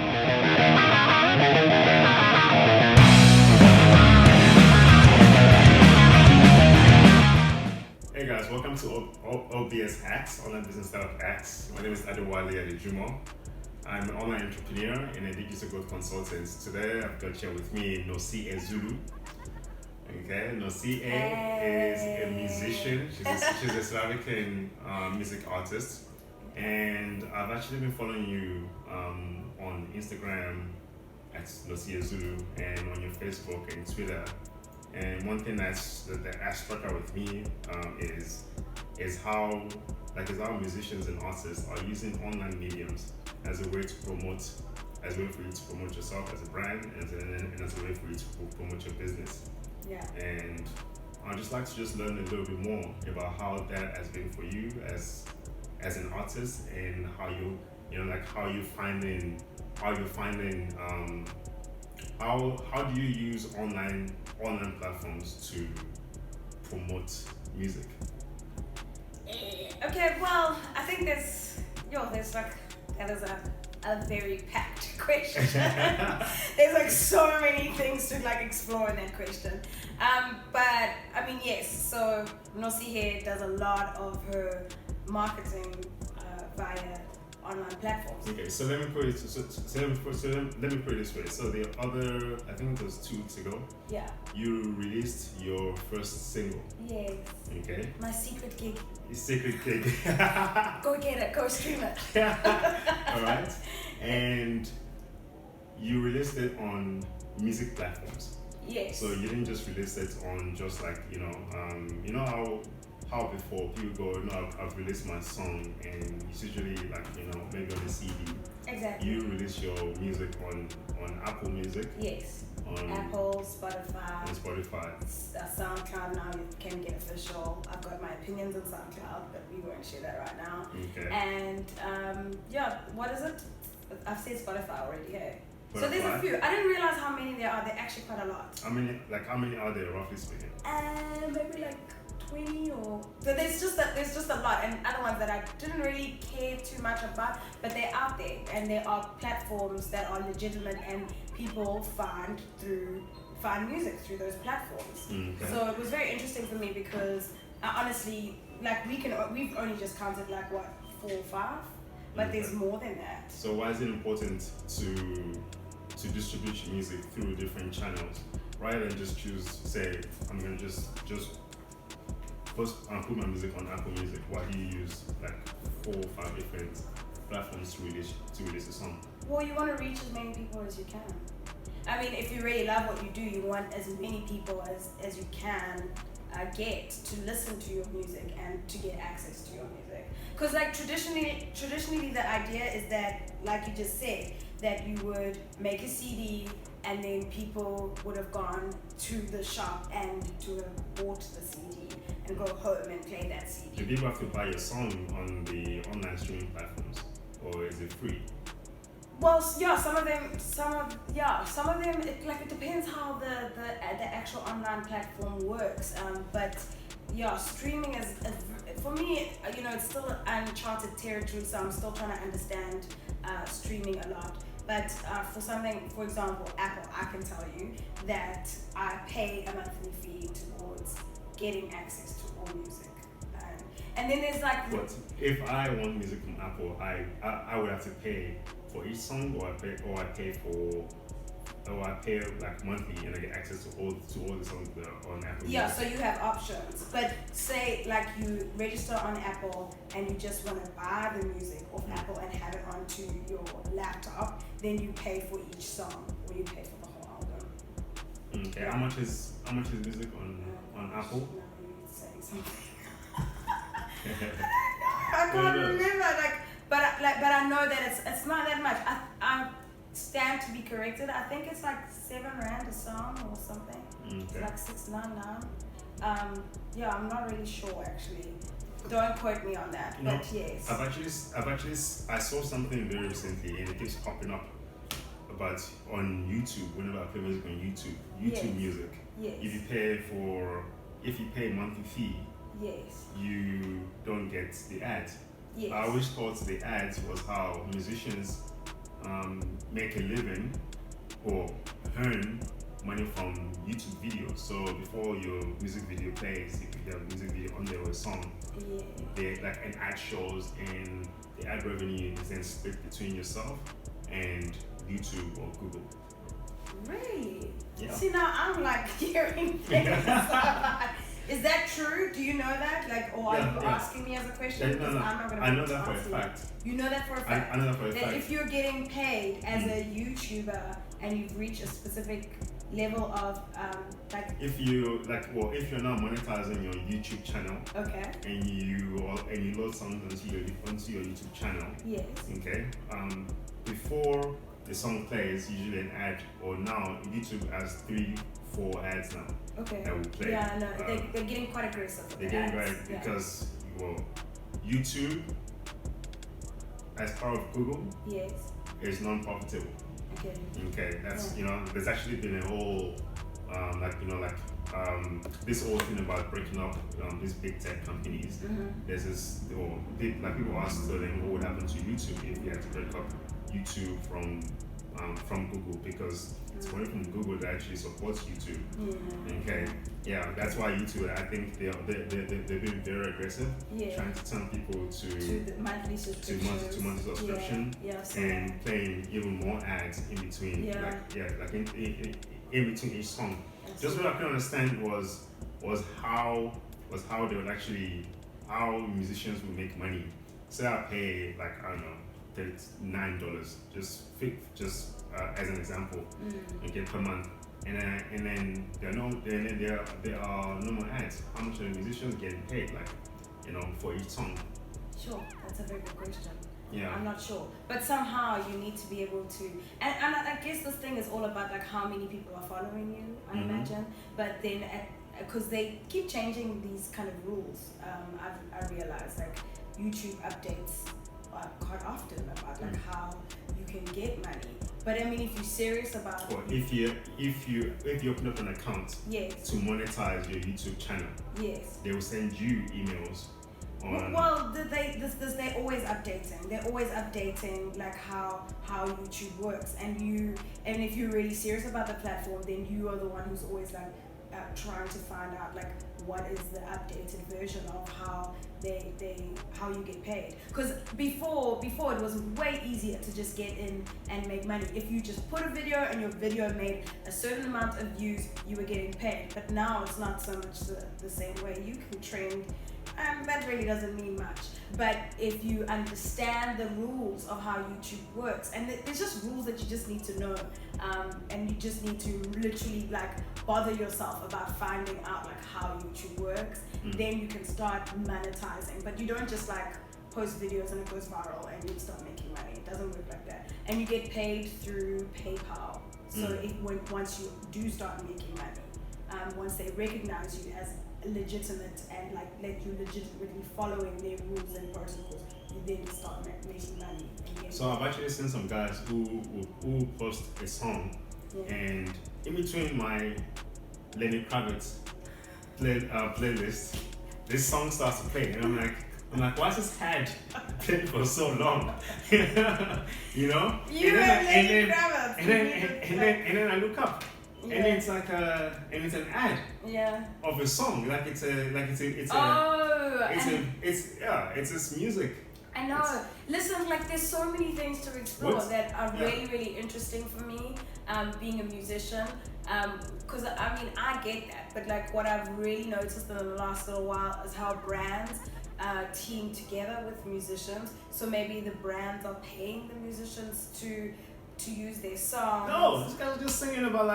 Hey guys, welcome to OBSHacks, Online Business Startup Hacks. My name is Adewale Adejumo. I'm an online entrepreneur and a digital growth consultant. Today I've got here with me NOSIHE Zulu. Okay, NOSIHE is a musician. She's a South African music artist, and I've actually been following you on Instagram at NOSIHE Zulu and on your Facebook and Twitter. And one thing that struck out with me is how musicians and artists are using online mediums as a way for you to promote yourself as a brand and as a way for you to promote your business. Yeah. And I'd just like to learn a little bit more about how that has been for you as an artist, and how do you use online platforms to promote music? Okay, well, I think that is a very packed question. There's so many things to explore in that question. But I mean, yes. So NOSIHE does a lot of her marketing via online platforms. Okay, so let me put it this way. So the other, I think it was 2 weeks ago. Yeah. You released your first single. Yes. Okay. My secret gig. Your secret gig. Go get it. Go stream it. All right. And you released it on music platforms. Yes. So you didn't just release it on just how before people go, I've released my song, and it's usually maybe on a CD. Exactly. You release your music on Apple Music. Yes. On Apple, Spotify. On Spotify. SoundCloud now you can get official. I've got my opinions on SoundCloud, but we won't share that right now. Okay. And what is it? I've said Spotify already. Hey. Spotify. So there's a few. I didn't realize how many there are. They're actually quite a lot. How many are there, roughly speaking? Maybe 20 or so. There's just a lot, and other ones that I didn't really care too much about, but they're out there, and there are platforms that are legitimate, and people find music through those platforms. Okay. So it was very interesting for me because honestly, we've only just counted 4 or 5, but there's more than that. So why is it important to distribute your music through different channels rather than just choose, say, I'm gonna just put my music on Apple Music? Why do you use 4 or 5 different platforms to release a song? Well, you want to reach as many people as you can. I mean, if you really love what you do, you want as many people as you can get to listen to your music and to get access to your music. Because traditionally the idea is that, like you just said, that you would make a CD and then people would have gone to the shop and to have bought the CD and go home and play that CD. Do people have to buy your song on the online streaming platforms, or is it free? Well, yeah, some of them. It depends how the actual online platform works. But yeah, streaming is for me. It's still uncharted territory, so I'm still trying to understand streaming a lot. But for example, Apple, I can tell you that I pay a monthly fee towards getting access to all music. And then there's But if I want music from Apple, I would have to pay for each song, or I pay monthly and I get access to all the songs that are on Apple. Yeah, so you have options. But say you register on Apple and you just want to buy the music off Apple and have it onto your laptop, then you pay for each song, or you pay for the whole album. Okay. Yeah. How much is music on Apple? No, you're saying something. I can't remember. But I know that it's not that much. I stand to be corrected. I think it's R7 a song or something. Okay. It's $6.99. I'm not really sure actually. Don't quote me on that. But yes. I saw something very recently, and it keeps popping up about on YouTube. Whenever I play music on YouTube Music. Yes. If you pay a monthly fee. Yes. You don't get the ads. Yes. I always thought the ads was how musicians make a living or earn money from YouTube videos. So before your music video plays, if you have a music video on there or a song, they like an ad shows, and the ad revenue is then split between yourself and YouTube or Google. Really? Yeah. See, now I'm like hearing things. Is that true? Do you know that? Like, or are you asking me as a question? Yeah, no. I'm not gonna I know that for a fact. You know that for a fact? I know that for a fact. That if you're getting paid as a YouTuber and you've reached a specific level of if you're not monetizing your YouTube channel, okay, and you load songs onto your YouTube channel, yes, okay, before the song plays, usually an ad, or now YouTube has 3-4 ads now. Okay. That will play. Yeah, no, they're getting quite aggressive. They're getting right because YouTube, as part of Google, yes, is non-profitable. Okay. Okay, that's there's actually been a whole this whole thing about breaking up these big tech companies. Mm-hmm. There's this, people ask them what would happen to YouTube if you had to break up YouTube from Google, because it's only from Google that actually supports YouTube. Okay, that's why YouTube, I think they've been very aggressive, trying to turn people to the monthly subscription, monthly subscription, and playing even more ads in between, in between each song. Just what I couldn't understand was how they would actually, how musicians would make money. Say I pay $39 just as an example, per month, and then there are no more ads. How much are the musicians getting paid, for each song? Sure, that's a very good question. Yeah, I'm not sure, but somehow you need to be able to, and I guess this thing is all about how many people are following you, I imagine. But then because they keep changing these kind of rules, I realize YouTube updates quite often about how you can get money. But I mean, if you're serious about if you open up an account to monetize your YouTube channel, they will send you emails. They're always updating. They're always updating how YouTube works, and if you're really serious about the platform, then you are the one who's always trying to find out what is the updated version of how you get paid. Because before it was way easier to just get in and make money. If you just put a video and your video made a certain amount of views, you were getting paid. But now it's not so much the same way. You can trend. That really doesn't mean much, but if you understand the rules of how YouTube works, and there's just rules that you just need to know, and you just need to literally bother yourself about finding out how YouTube works, then you can start monetizing. But you don't just post videos and it goes viral and you start making money. It doesn't work like that. And you get paid through PayPal. So once you do start making money, once they recognize you as legitimate and let you legitimately following their rules and protocols, you then start making money. So I've actually seen some guys who post a song, and in between my Lenny Kravitz playlist, this song starts to play, and I'm like, why is this ad playing for so long? You know? And then I look up. And it's it's an ad of a song. It's this music. I know. Listen, there's so many things to explore that are really, really interesting for me, being a musician. Because I get that, but what I've really noticed in the last little while is how brands team together with musicians. So maybe the brands are paying the musicians to use their songs. No, this guy's just singing about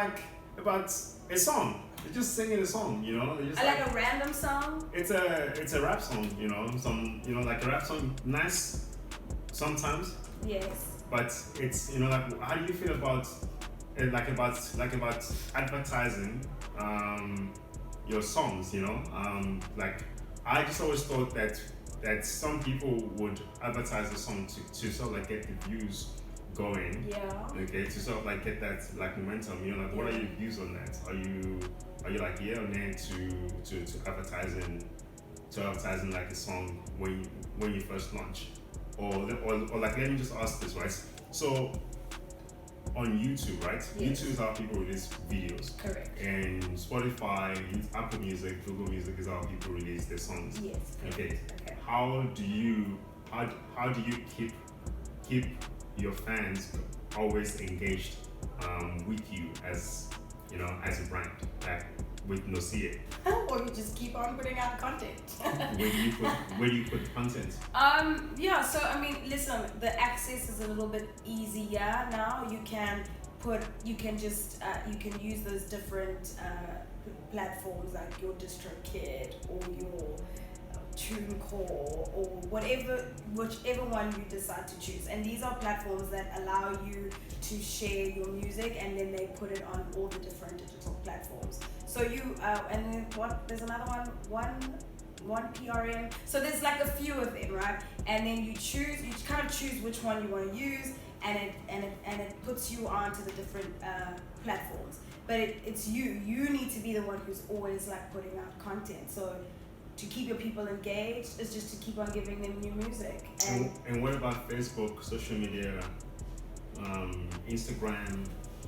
a song. They're just singing a song, They're just a random song. It's a rap song, a rap song, nice sometimes. Yes. But it's how do you feel about advertising your songs? I just always thought that some people would advertise the song to sort of get the views going. Okay, to sort of get that momentum. What are your views on that? Are you or nay to advertising a song when you first launch? Or let me just ask this, right? So on YouTube, right? Yes. YouTube is how people release videos. Correct. And Spotify, Apple Music, Google Music is how people release their songs. Yes. Okay. Okay. How do you keep your fans always engaged with you as as a brand, like with NOSIHE? Or you just keep on putting out content. Where do you put content? Yeah, so I mean, listen, the access is a little bit easier now. You can use those different platforms like your DistroKid or your TuneCore or whichever one you decide to choose. And these are platforms that allow you to share your music, and then they put it on all the different digital platforms. So you and then there's another one PRM. So there's like a few of them, right? And then you kind of choose which one you want to use, and it puts you onto the different platforms. But it's you need to be the one who's always like putting out content. So to keep your people engaged is just to keep on giving them new music. And what about Facebook, social media, Instagram,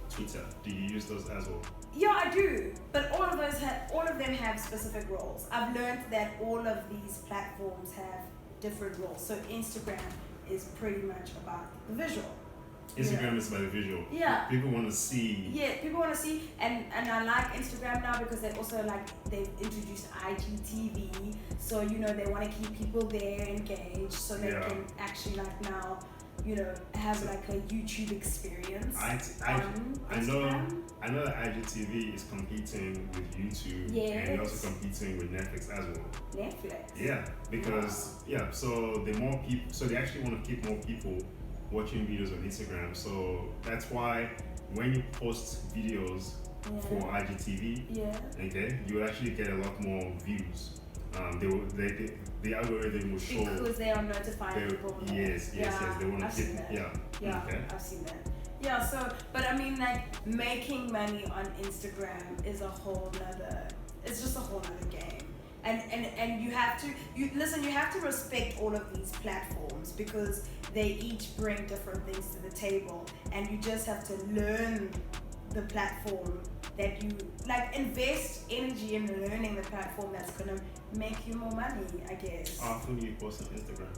Twitter? Do you use those as well? Yeah, I do. But all of them have specific roles. I've learned that all of these platforms have different roles. So Instagram is pretty much about the visual. Instagram is about the visual. Yeah. People want to see. Yeah, people want to see, and I like Instagram now because they've introduced IGTV, so they want to keep people there engaged, so they can actually now have like a YouTube experience. I know that IGTV is competing with YouTube, and they're also competing with Netflix as well. Netflix. Yeah, because so they actually want to keep more people watching videos on Instagram. So that's why when you post videos for IGTV, okay, you will actually get a lot more views. The algorithm will show because they are notifying people. Yes. They want to keep. Yeah, okay. I've seen that. Yeah, so but I mean, like, making money on Instagram is it's just a whole nother game. And you have to respect all of these platforms because they each bring different things to the table, and you just have to learn the platform that you like. Invest energy in learning the platform that's gonna make you more money, I guess. How often do you post on Instagram?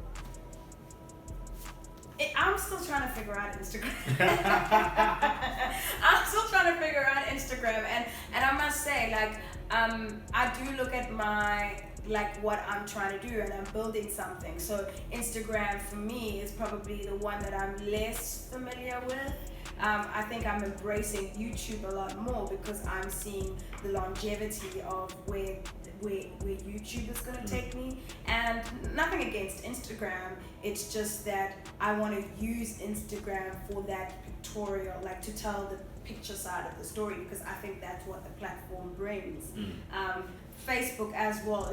I'm still trying to figure out Instagram. I'm still trying to figure out Instagram, and I must say, like, I do look at what I'm trying to do, and I'm building something. So Instagram for me is probably the one that I'm less familiar with. I think I'm embracing YouTube a lot more because I'm seeing the longevity of where YouTube is going to take me. And nothing against Instagram, it's just that I want to use Instagram for that pictorial, like to tell the picture side of the story, because I think that's what the platform brings. Facebook as well,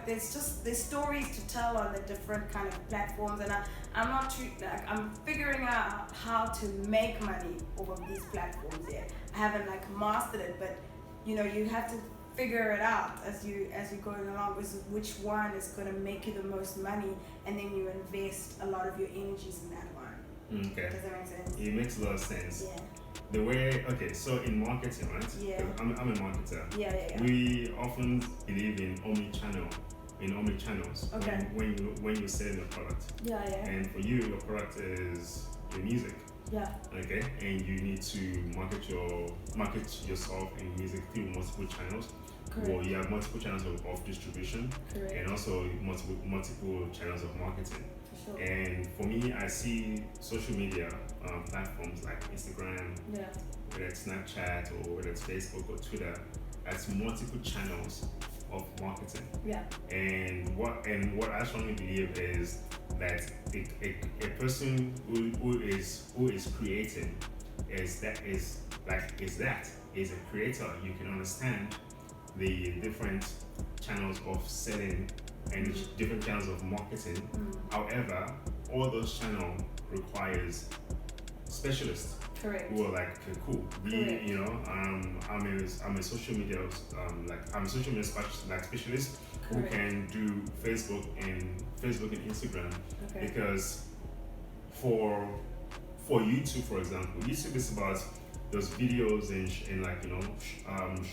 there's stories to tell on the different kind of platforms, and I'm figuring out how to make money over these platforms yet. I haven't mastered it, but you have to figure it out as you're going along with which one is going to make you the most money, and then you invest a lot of your energies in that one. Okay. Does that make sense? It makes a lot of sense. Yeah. The way, so in marketing, right? Yeah. I'm a marketer. Yeah. We often believe in omni-channels. Okay. When you're selling a product. Yeah. And for you, your product is your music. Yeah. Okay. And you need to market yourself in music through multiple channels. Correct. Well, you have multiple channels of distribution. Correct. And also multiple channels of marketing. Sure. And for me, I see social media platforms like Instagram, whether it's Snapchat or whether it's Facebook or Twitter, as multiple channels of marketing. Yeah. And what I strongly believe is that a person who is creating is a creator. You can understand the different channels of selling and different channels of marketing. However, all those channels requires specialists. Correct. Who are like, okay, cool. I'm a social media specialist who can do Facebook and Instagram. Okay. Because for for YouTube, for example, YouTube is about those videos and like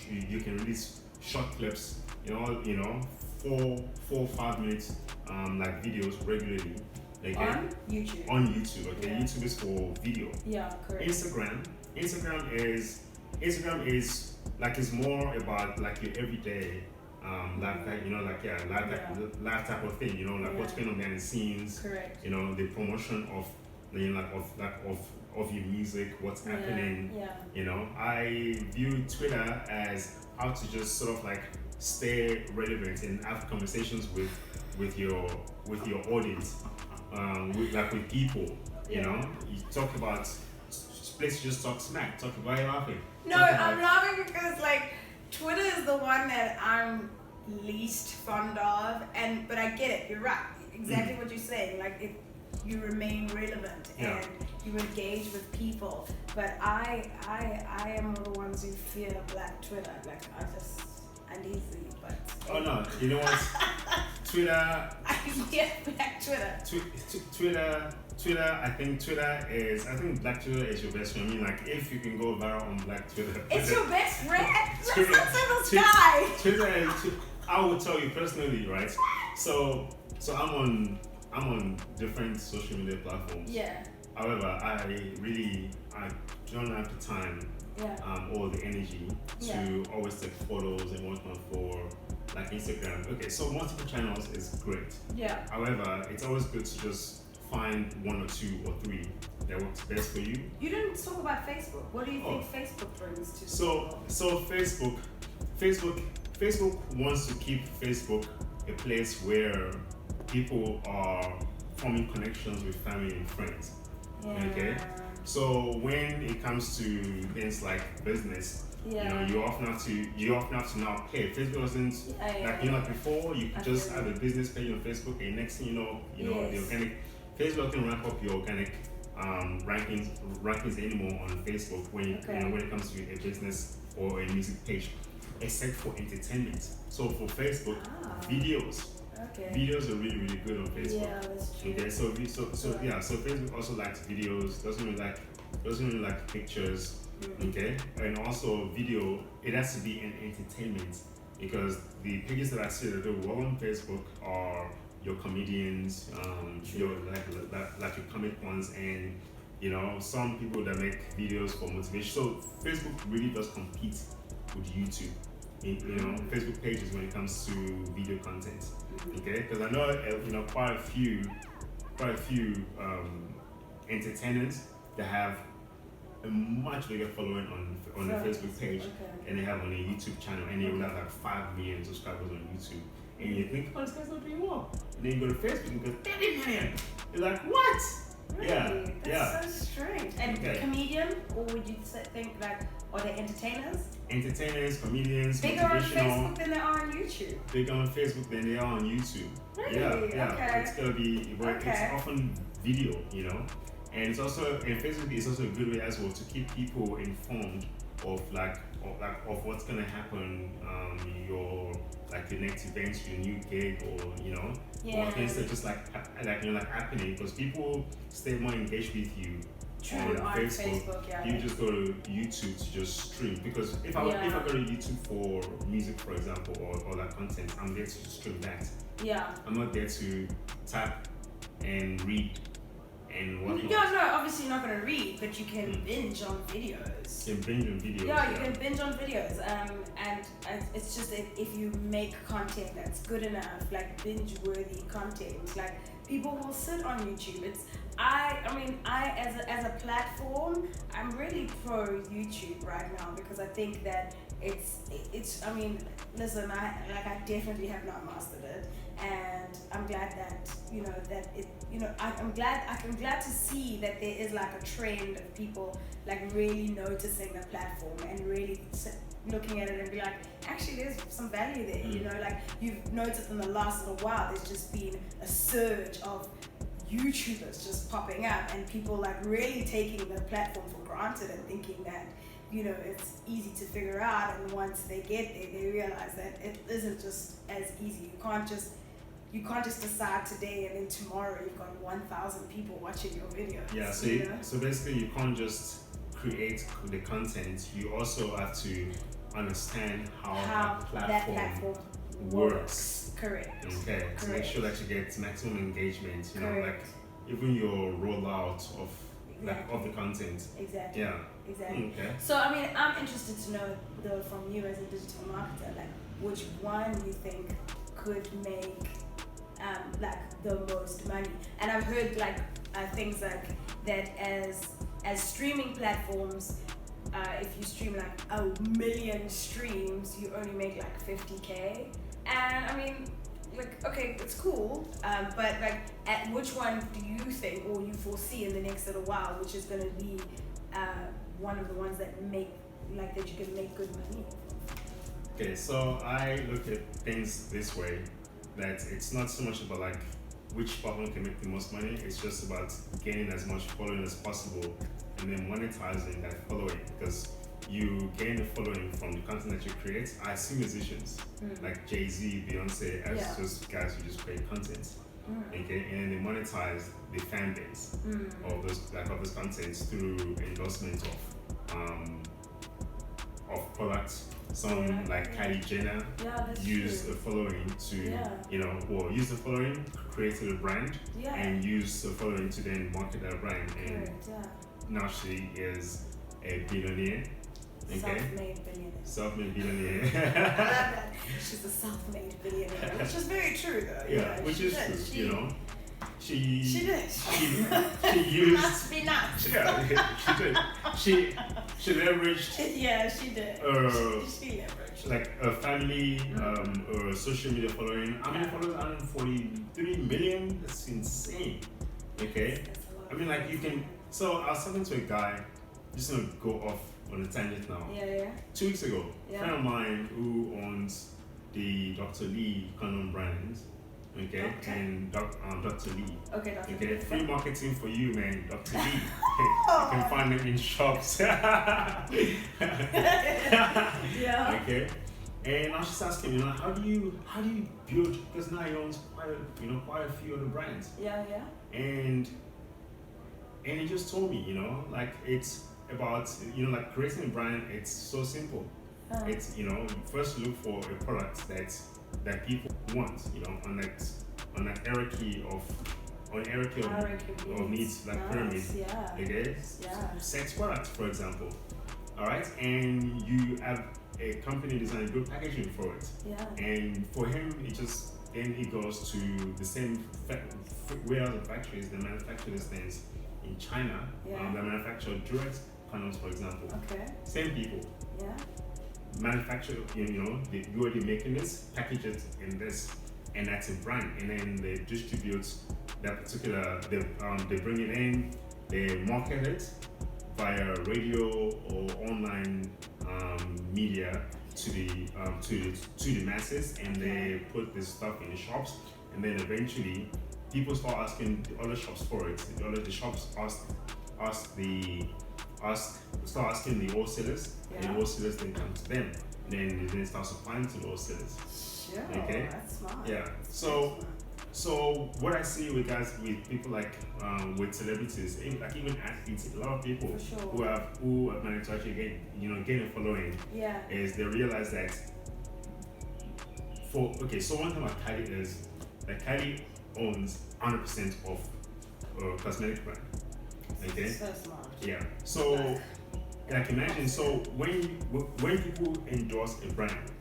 you can release short clips, 4 5 minutes like videos regularly. Okay? On YouTube, okay. Yeah. YouTube is for video. Yeah, correct. Instagram is like it's more about like your everyday life type of thing, what's going on behind the scenes. Correct. The promotion of of your music, what's happening. Yeah. I view Twitter as how to just sort of like stay relevant and have conversations with your audience, with people. You talk about place to just talk smack, talk about laughing. No, I'm laughing because like Twitter is the one that I'm least fond of, but I get it. You're right. Exactly what you're saying. Like you remain relevant and you engage with people. But I am one of the ones who fear Black Twitter. Like I'm easy, but oh no, you know what? Twitter. I fear Black Twitter. Twitter, I think Black Twitter is your best friend. I mean, like, if you can go viral on Black Twitter. It's your best friend? Let's not say this guy. Twitter, I will tell you personally, right? So I'm on different social media platforms. Yeah. However, I don't have the time or the energy to always take photos and whatnot for like Instagram. Okay, so multiple channels is great. Yeah. However, it's always good to just find 1 or 2 or 3 that works best for you. You didn't talk about Facebook. What do you think Facebook brings to So Facebook wants to keep Facebook a place where people are forming connections with family and friends. Yeah. Okay? So when it comes to things like business, you often have to now pay. Facebook doesn't like before you could just have a business page on Facebook and next thing the organic Facebook can ramp up your organic rankings anymore on Facebook when it comes to a business or a music page, except for entertainment. So for Facebook, videos. Okay. Videos are really, really good on Facebook. Yeah, that's true. Okay, so Facebook also likes videos, doesn't really like pictures. Mm-hmm. Okay, and also video, it has to be an entertainment because the pages that I see that do well on Facebook are your comedians, your like your comic ones, and some people that make videos for motivation. So Facebook really does compete with YouTube. Facebook pages when it comes to video content. Okay, because I know quite a few entertainers that have a much bigger following on the Facebook page than they have on a YouTube channel, and they will have like 5 million subscribers on YouTube. And you think, this guy's not doing well. And then you go to Facebook and go 30 million. You're like, what? Really? That's so strange. And comedian, or would you think like, are they entertainers? Entertainers, comedians, bigger on Facebook than they are on YouTube. Bigger on Facebook than they are on YouTube. Really? Yeah. Okay. It's gonna be, it's often video, and it's also, and Facebook is also a good way as well to keep people informed of what's gonna happen, your next event, your new gig, or or things that just happening, because people stay more engaged with you on Facebook. You just go to YouTube to just stream, because if I go to YouTube for music, for example, or that content, I'm there to stream that. Yeah. I'm not there to tap and read and whatnot. No, obviously you're not going to read, but you can binge on videos. You can binge on videos. Yeah, you can binge on videos. And it's just that if you make content that's good enough, like binge-worthy content, like people will sit on YouTube. I as a platform, I'm really pro YouTube right now, because I think that it's I mean, listen, I definitely have not mastered it, and I'm glad that I'm glad to see that there is like a trend of people like really noticing the platform and really looking at it and be like, actually there's some value there. Like you've noticed in the last little while there's just been a surge of YouTubers just popping up, and people like really taking the platform for granted and thinking that it's easy to figure out, and once they get there they realize that it isn't just as easy. You can't just you can't just decide today and then tomorrow you've got 1,000 people watching your video. Yeah, so basically you can't just create the content, you also have to understand how that platform works. Correct. Okay, to make sure that you get maximum engagement, you know, like Correct. even your rollout of Exactly. of the content. Exactly. Yeah. Exactly. Okay. So I mean, I'm interested to know though from you as a digital marketer, like which one you think could make like the most money. And I've heard like things like that as streaming platforms. If you stream like 1 million streams, you only make like 50K. And I mean, like, okay, it's cool, but like, at which one do you think, or you foresee in the next little while, which is going to be one of the ones that make, like, that you can make good money? Okay, so I look at things this way, that it's not so much about like which platform can make the most money, it's just about gaining as much following as possible and then monetizing that following, because you gain the following from the content that you create. I see musicians like Jay-Z, Beyonce as just guys who just create content, okay, and then they monetize the fan base of those contents through endorsement of products. Some like Kylie Jenner use the following to use the following, create a brand, and use the following to then market that brand. And now she is a billionaire. Okay. Self-made billionaire. I love that. She's a self-made billionaire, which is very true though. Yeah, which is true, you know. She did. She used. Must be nuts. Yeah, she did. She leveraged. Yeah, she did. She leveraged. Like a family, or social media following. How many followers? 143 million. That's insane. Okay. I mean, like you can. So I was talking to a guy. Just gonna go off on a tangent now. Yeah. 2 weeks ago, a friend of mine who owns the Dr. Lee condom brand, okay, and Dr. Lee. Okay, Dr. Okay, Lee. free marketing for you, man, Dr. Lee. You can find them in shops. Yeah. Okay. And I was just asking, you know, how do you build? Because now he owns quite a few other brands. Yeah. And he just told me, you know, like it's about, you know, like creating a brand. It's so simple. It's, you know, first look for a product that people want, you know, on that hierarchy of needs, like pyramid. Okay. Sex products, for example. All right, and you have a company designing good packaging for it. And for him, then he goes to the same warehouse and factories that manufacture these things in China. That manufacture direct condoms, for example. Okay. Same people. Manufacture, you know, you already making this, package it in this, and that's a brand. And then they distribute that particular. They bring it in, they market it via radio or online media to the masses, and they put this stuff in the shops, and then eventually people start asking the other shops for it. The shops start asking the wholesalers, and the wholesalers then come to them, and then start supplying to the wholesalers. Sure. Okay. That's smart. Yeah. So what I see with people like with celebrities, like even athletes, a lot of people who have managed to actually gain a following, is they realize that so one thing about Kylie is that Kylie owns 100% of cosmetic brand. Okay. So smart. Yeah. So like imagine, so when people endorse a brand,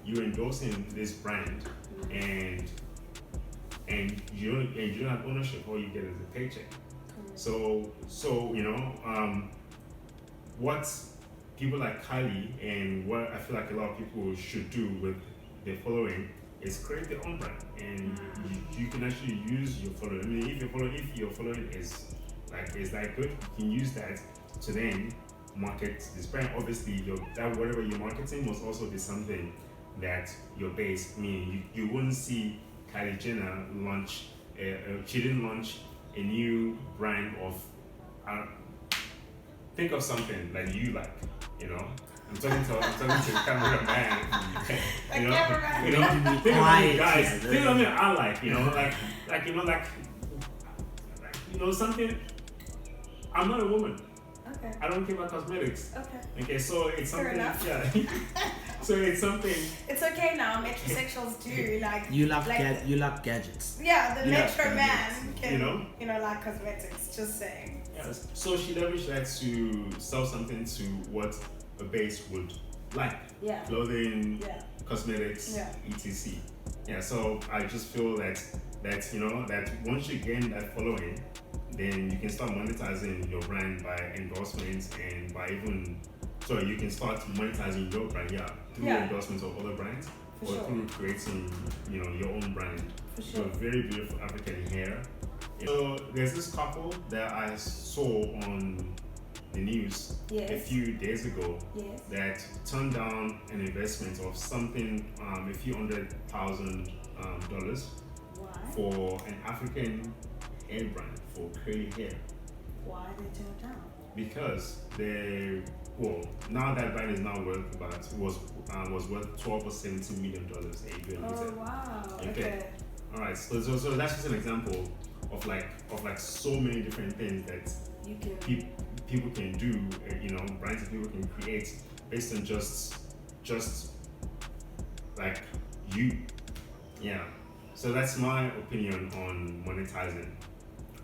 you're endorsing this brand, and you don't have ownership. All you get is a paycheck. So you know, what people like Kylie and what I feel like a lot of people should do with their following is create their own brand, and you can actually use your following. I mean, if your following is that good, you can use that to then market this brand. Obviously, whatever you're marketing must also be something that your base. I mean, you wouldn't see Kylie Jenner launch. She didn't launch a new brand of. Think of something that you like, you know. I'm talking to the cameraman. The cameraman. Think of me, guys. Think of me. I like, something. I'm not a woman. Okay. I don't care about cosmetics. Okay. So it's something. Fair enough. Yeah. So it's something. It's okay now. Metrosexuals do like. You love gadgets. Yeah, the You metro love man can. You know? Like cosmetics. Just saying. Yes. So she leveraged that to sell something to what a base would like. Yeah. Clothing, Yeah. cosmetics, Yeah. etc. Yeah. So I just feel that once you gain that following, then you can start monetizing your brand by endorsements and by you can start monetizing your brand, through endorsements of other brands through creating, your own brand. For sure. So very beautiful African hair. So there's this couple that I saw on the news a few days ago that turned down an investment of something, a few $100,000 Why? for an African hair brand for curly hair. Why did they turn it down? Because now that brand is now worth was worth $12 or $17 million a year. Oh wow. Okay. All right. So that's just an example of like so many different things that You can. people can do. Brands that people can create based on just like you. Yeah. So that's my opinion on monetizing.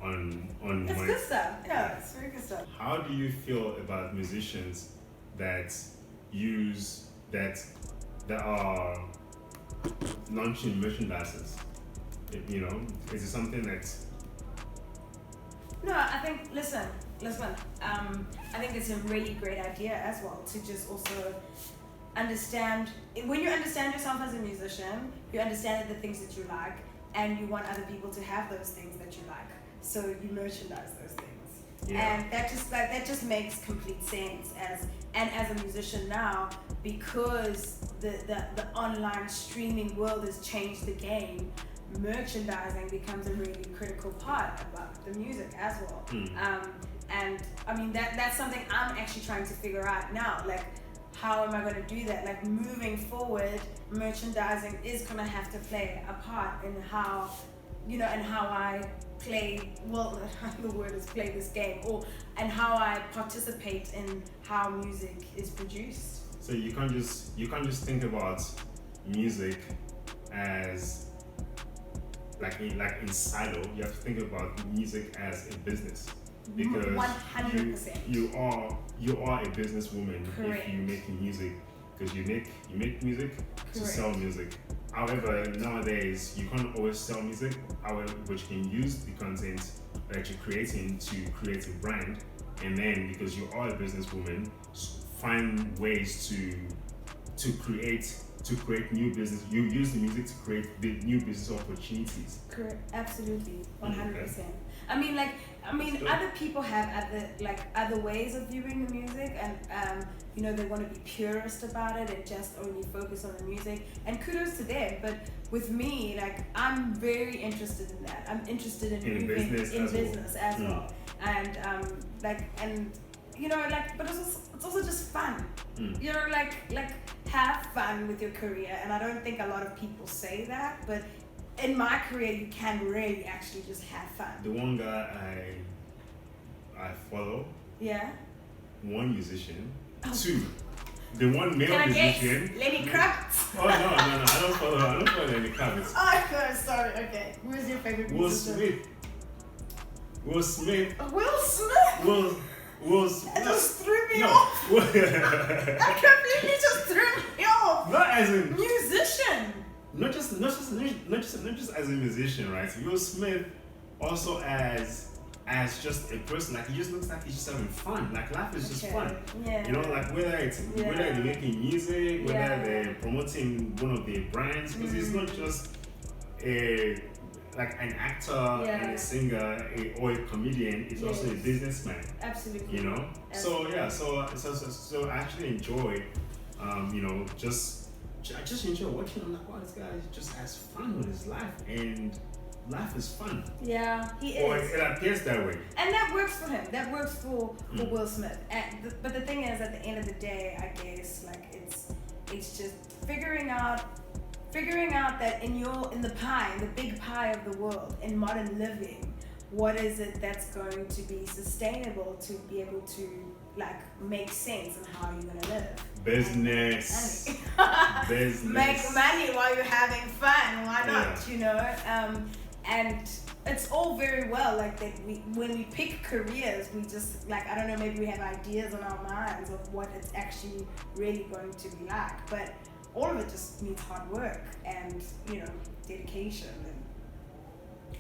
It's good stuff. Yeah, it's very good stuff. How do you feel about musicians that are launching merchandises? Is it something that? No, I think. Listen. I think it's a really great idea as well to just also understand. When you understand yourself as a musician, you understand the things that you like, and you want other people to have those things that you like. So you merchandise those things, and that just makes complete sense as a musician now, because the online streaming world has changed the game. Merchandising becomes a really critical part about the music as well. And I mean that's something I'm actually trying to figure out now. Like, how am I going to do that? Like, moving forward, merchandising is going to have to play a part in how, and how I play, the word is play this game, and how I participate in how music is produced. So you can't just think about music as like in silo. You have to think about music as a business, because 100%. you are a businesswoman. Correct. If you're making music, because you make music to Correct. sell music. However, nowadays you can't always sell music. However, but you can use the content that you're creating to create a brand, and then because you are a businesswoman, find ways to create new business. You use the music to create new business opportunities. Correct. Absolutely. 100%. Okay. I mean, other people have other ways of viewing the music, and they want to be purist about it and just only focus on the music. And kudos to them. But with me, I'm very interested in that. I'm interested in moving in business as well. And but it's also just fun. Have fun with your career. And I don't think a lot of people say that, but in my career, you can really actually just have fun. The one guy I follow. Yeah. One musician. Two. The one male Can I musician. guess? Lenny Kravitz. Oh no! I don't follow Lenny Kravitz. Oh no, sorry. Okay. Who's your favorite musician? Will Smith. Will Smith. Will Smith. That just threw me off. That completely just threw me off. Not as a musician. Not just as a musician, right? Will Smith also as just a person. He just looks like he's just having fun. Life is just fun. Yeah. Whether they're making music, whether they're promoting one of their brands, because it's not just an actor and a singer or a comedian. It's also a businessman. Absolutely. Absolutely. So I actually enjoy, I just enjoy watching him. Like, wow, this guy just has fun with his life, and life is fun. Yeah, he Or is. it appears that way. And that works for him. That works for Will Smith. But the thing is, at the end of the day, I guess like it's just figuring out that in the big pie of the world, in modern living, what is it that's going to be sustainable to be able to like make sense in how you're gonna live. Business. Business. Make money while you're having fun. Why not? You know. And it's all very well like that. When we pick careers, we just like, I don't know, maybe we have ideas in our minds of what it's actually really going to be like. But all of it just needs hard work and dedication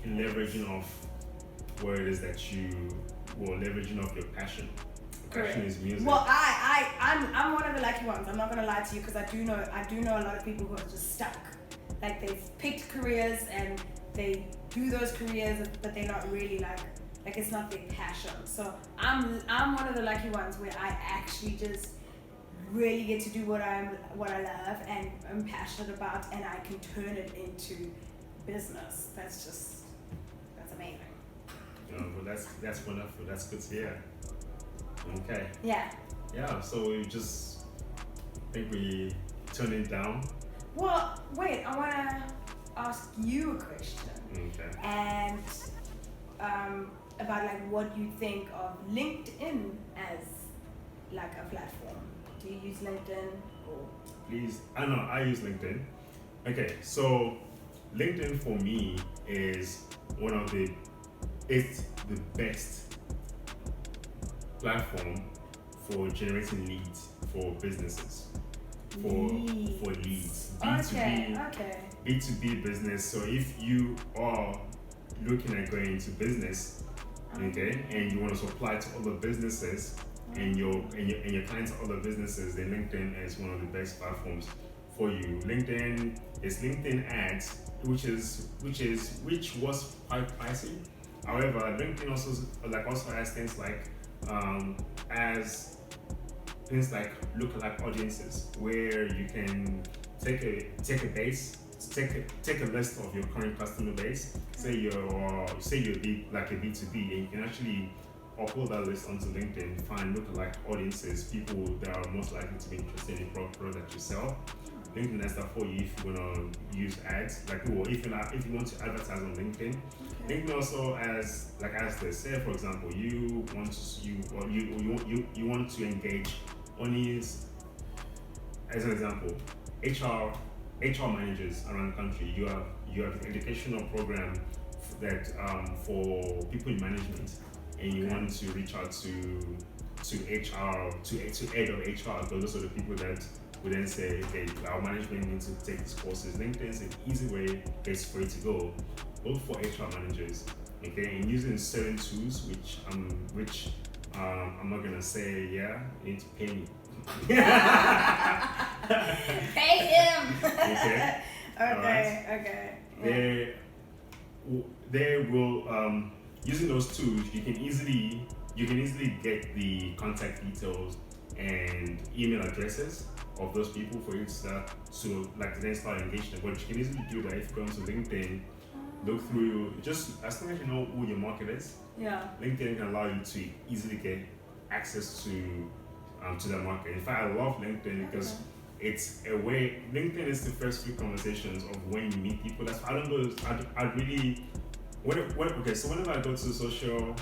and leveraging off where it is that you leveraging off your passion. Passion is music. Well, I'm one of the lucky ones. I'm not gonna lie to you because I do know a lot of people who are just stuck. Like they've picked careers and they do those careers, but they're not really like it's not their passion. So I'm one of the lucky ones where I actually just really get to do what I love and I'm passionate about, and I can turn it into business. That's amazing. Well, that's wonderful. That's good to hear. Okay. Yeah. Yeah. So we just think we turn it down. Well, wait. I wanna ask you a question. Okay. And about like what you think of LinkedIn as like a platform. Do you use LinkedIn or? Please, I use LinkedIn. Okay, so LinkedIn for me is it's the best platform for generating leads for businesses. For leads. B2B business. So if you are looking at going into business, okay, and you want to supply to other businesses and your clients are other businesses, then LinkedIn is one of the best platforms for you. LinkedIn is LinkedIn ads, which was quite pricey. However, LinkedIn also has things like lookalike audiences, where you can take a list of your current customer base. Say you're a B2B, and you can actually upload that list onto LinkedIn, find lookalike audiences, people that are most likely to be interested in the product that you sell. LinkedIn has that for you if you want to use ads, if you want to advertise on LinkedIn. LinkedIn also has this. Say for example, you want to engage only, as an example, HR managers around the country. You have an educational program that for people in management, and you want to reach out to HR, to head of HR, because those are the people that would then say, okay, our management needs to take these courses. LinkedIn is an easy way, it's free to go, both for HR managers, okay, and using certain tools, which I'm not gonna say, you need to pay me. Pay him. Okay. Okay. Yeah. They will using those tools, you can easily get the contact details and email addresses of those people for you to then start engaging. But you can easily do that if you go onto LinkedIn, look through, just as long as you know who your market is. Yeah. LinkedIn can allow you to easily get access to that market. In fact, I love LinkedIn because it's a way. LinkedIn is the first few conversations of when you meet people. That's I don't know. I really. So whenever I go to social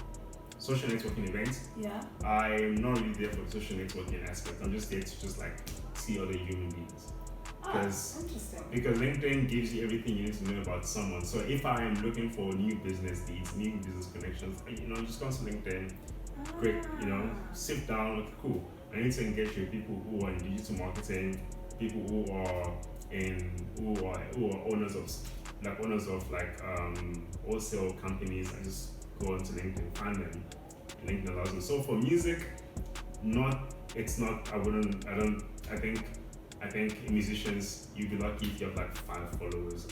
networking events, I'm not really there for the social networking aspect. I'm just there to see other human beings. Because LinkedIn gives you everything you need to know about someone. So if I am looking for new business leads, new business connections, just go to LinkedIn, quick, sit down, okay, cool. I need to engage with people who are in digital marketing, people who are owners of wholesale companies. I just go onto LinkedIn, find them. LinkedIn allows them. So for music, I think musicians, you'd be lucky if you have 5 followers.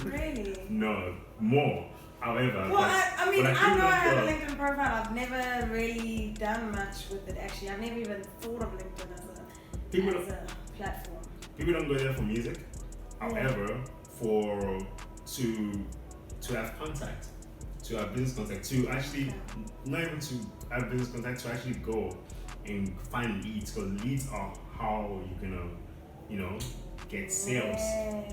Really? No, more. However, well, I know I have a LinkedIn profile. I've never really done much with it. Actually, I've never even thought of LinkedIn as a platform. People don't go there for music. However, to have contact, to have business contact, to actually not even to have business contact, to actually go and find leads, because leads are how you're gonna, get sales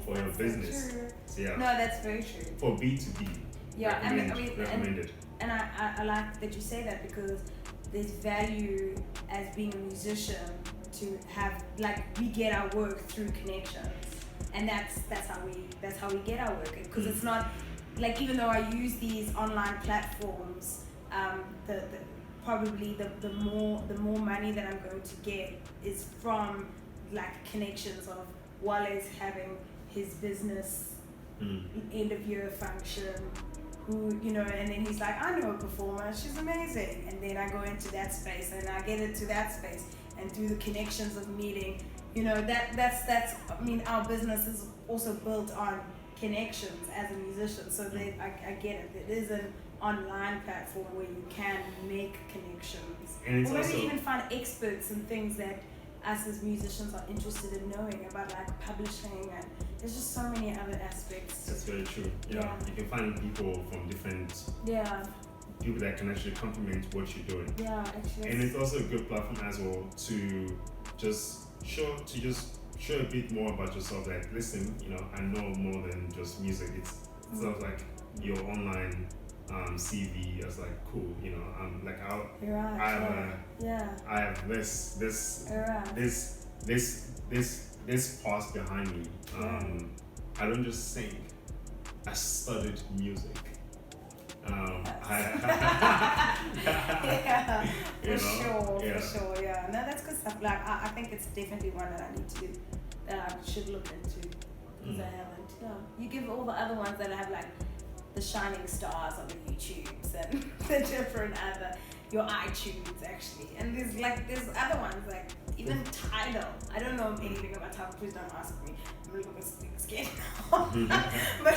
for your business. True. So yeah. No, that's very true. For B2B. Yeah, recommended. And I like that you say that, because there's value as being a musician to have, like, we get our work through connections, and that's how we get our work, because it's not like, even though I use these online platforms, probably the more money that I'm going to get is from, like, connections of Wale's having his business end of year function, who, and then he's like, I know a performer, she's amazing, and then I go into that space and I get into that space, and through the connections of meeting, that's I mean, our business is also built on connections as a musician, so I get it. It is an online platform where you can make connections, and or maybe even find experts and things that us as musicians are interested in knowing about, like publishing, and there's just so many other aspects. That's very true. Yeah. You can find people from different people that can actually complement what you're doing. Yeah, actually. And it's also a good platform as well to just show a bit more about yourself. Like, listen, I know more than just music. It's sort of like your online CV. I was like, cool, I'm like, I have this past behind me. I don't just sing. I studied music. For sure. Yeah. No, that's good stuff. Like, I think it's definitely one that I should look into, because I haven't. Yeah. You give all the other ones that have, like, the shining stars on the YouTubes and the different other, your iTunes actually, and there's other ones, like even Tidal. I don't know anything about Tidal, please don't ask me, I'm a little bit scared now. But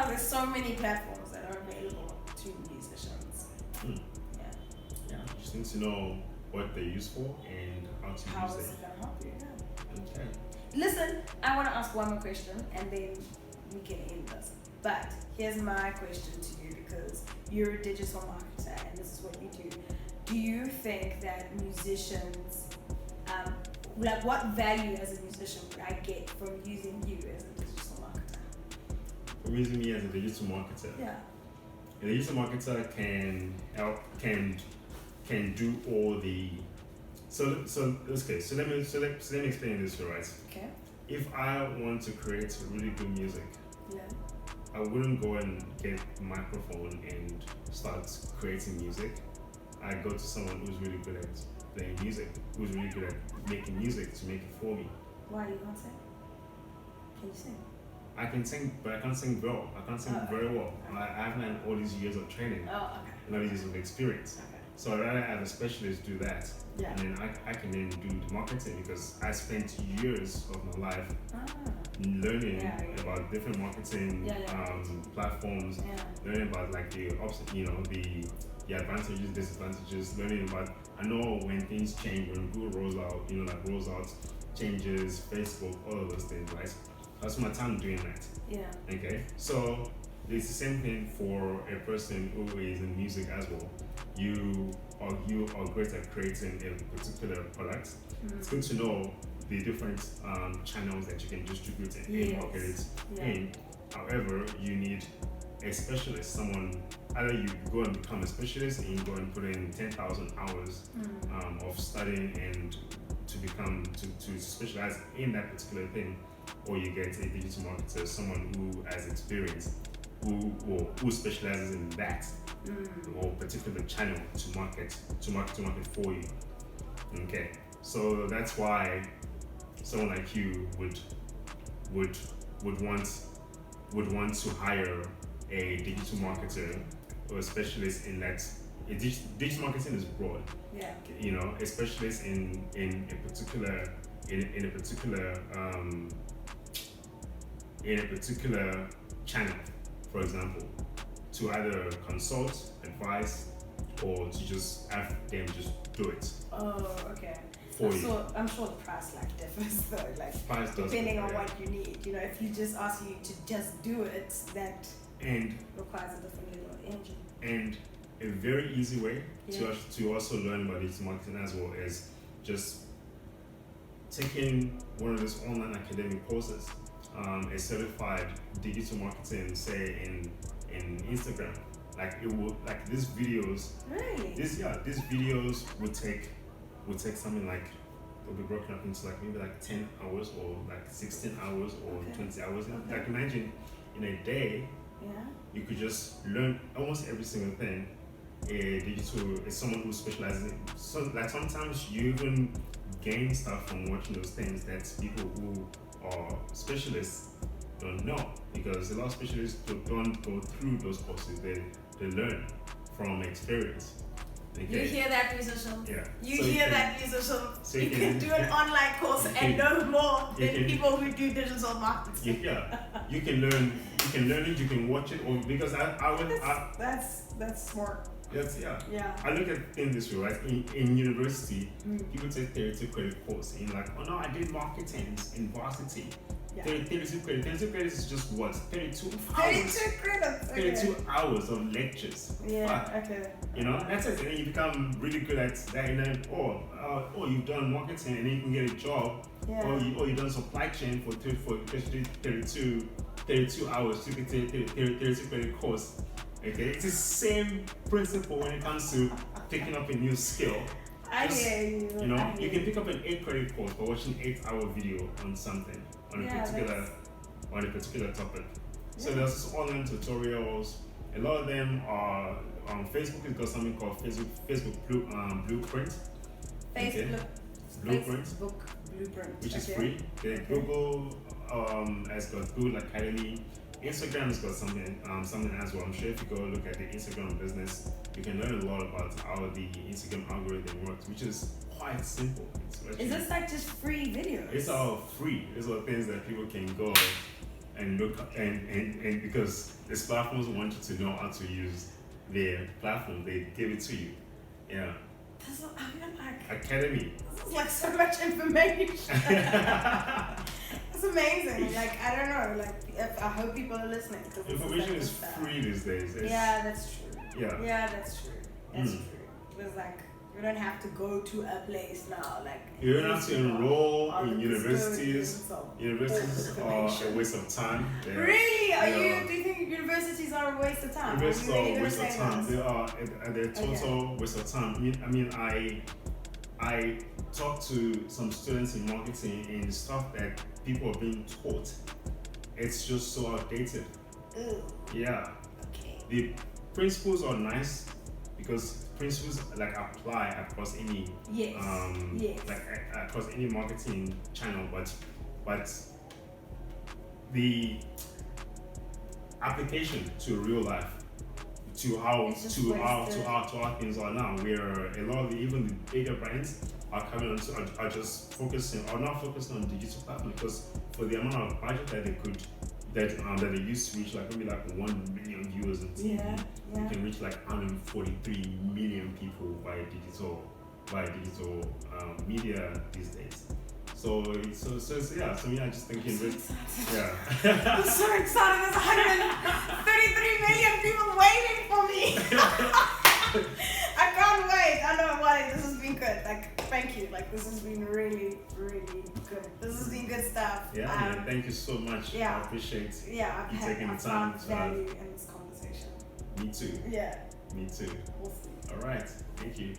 there's so many platforms that are available to musicians. Yeah, you just need to know what they're used for and how to use them. How is it gonna help you? Yeah. Okay. Listen, I want to ask one more question and then we can end this. But here's my question to you, because you're a digital marketer and this is what you do. Do you think that musicians, what value as a musician would I get from using you as a digital marketer? From using me as a digital marketer? Yeah. A digital marketer can do all the. So let me explain this, right? Okay. If I want to create really good music, I wouldn't go and get a microphone and start creating music. I go to someone who's really good at playing music, who's really good at making music to make it for me. Why you can't sing? Can you sing? I can sing, but I can't sing well. I can't sing very well. Okay. I haven't had all these years of training, and all these years of experience. Okay. So I'd rather have a specialist do that, Yeah. and then I can then do the marketing, because I spent years of my life learning about different marketing platforms, learning about like the advantages, disadvantages, learning about, I know when things change, when Google rolls out, changes, Facebook, all of those things, right? That's my time doing that. Yeah. Okay, so it's the same thing for a person who is in music as well. You are great at creating a particular product. It's good to know the different channels that you can distribute and market it in. However, you need a specialist, someone, either you go and become a specialist and you go and put in 10,000 hours of studying and to specialize in that particular thing, or you get a digital marketer, someone who has experience, who specializes in that or particular channel to market for you. Okay, so that's why someone like you would want to hire a digital marketer or a specialist in that. Digital marketing is broad. Yeah. A specialist in a particular channel, for example, to either consult, advise, or to just have them just do it. Oh, okay. For you. I'm sure the price differs though, price depending on what you need. If you just ask you to just do it, that And requires a different level of energy. And a very easy way Yeah. to also learn about digital marketing as well is just taking one of those online academic courses, a certified digital marketing, say in Instagram. Like it will, like these videos. Really? These videos would take something like, they'll be broken up into like maybe like 10 hours or like 16 hours or Okay. 20 hours. Okay. Like imagine in a day Yeah. you could just learn almost every single thing. A digital is someone who specializes in, so like sometimes you even gain stuff from watching those things that people who are specialists don't know, because a lot of specialists don't go through those courses. They learn from experience. You Okay? hear that, musicians? Yeah. You So hear can- that, musicians? so you you can can- do an online course you and can- know more you than can- people who do digital marketing. You can learn it, you can watch it, or because That's smart. yeah. Yeah. I look at things this way, right? In university, Mm. people take 32 credit course and like, oh no, I did marketing in varsity. Yeah. 32 credits. 32 credits is just what? 32 hours. 32 credits. Okay. 32 hours of lectures. Yeah. Fuck. Okay. You know, that's it. And then you become really good at that. And then, you've done marketing, and then you can get a job. Yeah. Or you've done supply chain for 32 hours. You can take 32 credit course. Okay, it's the same principle when it comes to picking up a new skill. I Just, hear you. You know, I you hear can pick up an 8 credit course by watching 8-hour video on something, on a particular topic. So Yeah. there's online tutorials. A lot of them are Facebook has got something called Facebook Blueprint. Okay. Blueprint, Facebook Blueprint. which is Okay. free. Then Google has got Google Academy. Instagram has got something as well. I'm sure if you go look at the Instagram business, you can learn a lot about how the Instagram algorithm works, which is quite simple. Is this like just free videos? It's all free. These are things that people can go and look and because these platforms want you to know how to use their platform, they give it to you. Yeah. I mean, like, Academy. this is like so much information. It's amazing. Like, I don't know. Like, I hope people are listening. 'Cause this Information like is good stuff. free these days. Yeah, that's true. Yeah. Yeah, that's true. That's Mm. true. It's like you don't have to go to a place now. Like You don't have to enroll all in the universities. custodians of Universities all the are a information. waste of time. They are- Really? Are they you? are- Do you think universities are a waste of time? Universities Are you are really a gonna waste of say time. that? They are they're total waste of time. I talked to some students in marketing, and the stuff that people are being taught, it's just so outdated. Ooh, Yeah. okay. The principles are nice because principles like apply across any Yes. Yes. like across any marketing channel, but the application to real life, to how It's just how things are now, where a lot of even the bigger brands are coming on are just not focusing on digital platform, because for the amount of budget that they could that they used to reach like maybe like 1 million viewers on TV, Yeah, yeah. you can reach like 143 million people via digital media these days. So yeah, just thinking So excited. yeah. I'm so excited. There's 133 million people waiting for me. I can't wait. I know why. This has been good. Like, thank you. Like, this has been really, really good. This has been good stuff. Yeah, man, thank you so much. Yeah. I appreciate Yeah, you taking the I've time found to value in this conversation. me too. Yeah, Me too. we'll see. All right. Thank you.